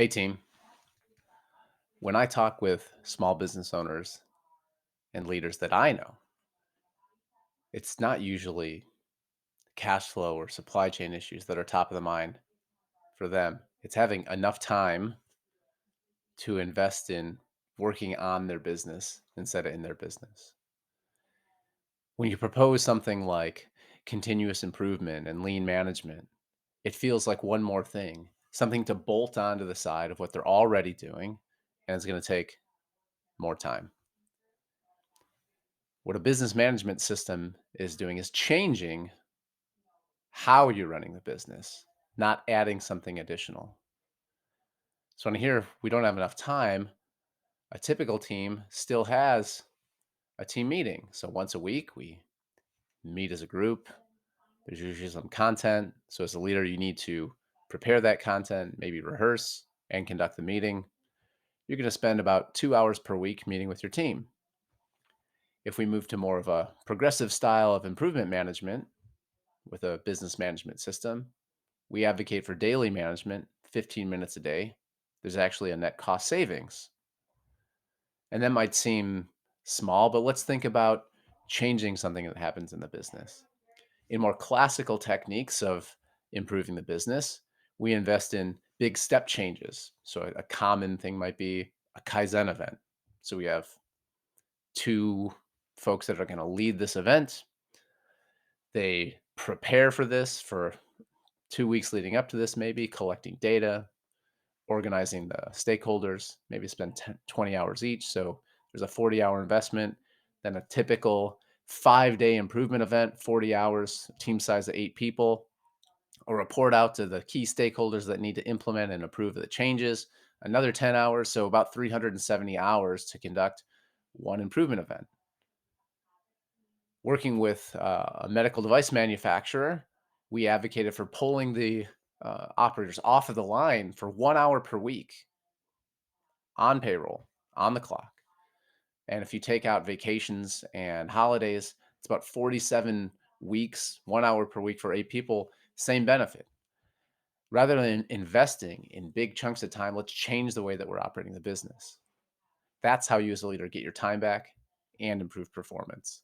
Hey team, when I talk with small business owners and leaders that I know, it's not usually cash flow or supply chain issues that are top of the mind for them. It's having enough time to invest in working on their business instead of in their business. When you propose something like continuous improvement and lean management, it feels like one more thing, something to bolt onto the side of what they're already doing, and it's going to take more time. What a business management system is doing is changing how you're running the business, not adding something additional. So, when here we don't have enough time, a typical team still has a team meeting. So, once a week, we meet as a group. There's usually some content. So, as a leader, you need to prepare that content, maybe rehearse and conduct the meeting. You're going to spend about 2 hours per week meeting with your team. If we move to more of a progressive style of improvement management with a business management system, we advocate for daily management, 15 minutes a day. There's actually a net cost savings. And that might seem small, but let's think about changing something that happens in the business. In more classical techniques of improving the business, we invest in big step changes. So a common thing might be a Kaizen event. So we have two folks that are going to lead this event. They prepare for this for 2 weeks leading up to this, maybe collecting data, organizing the stakeholders, maybe spend 10, 20 hours each. So there's a 40-hour investment. Then a typical 5-day improvement event, 40 hours, team size of 8 people, a report out to the key stakeholders that need to implement and approve the changes, another 10 hours. So about 370 hours to conduct one improvement event. Working with a medical device manufacturer, we advocated for pulling the operators off of the line for 1 hour per week on payroll, on the clock. And if you take out vacations and holidays, it's about 47 weeks, 1 hour per week for 8 people, same benefit. Rather than investing in big chunks of time, let's change the way that we're operating the business. That's how you as a leader get your time back and improve performance.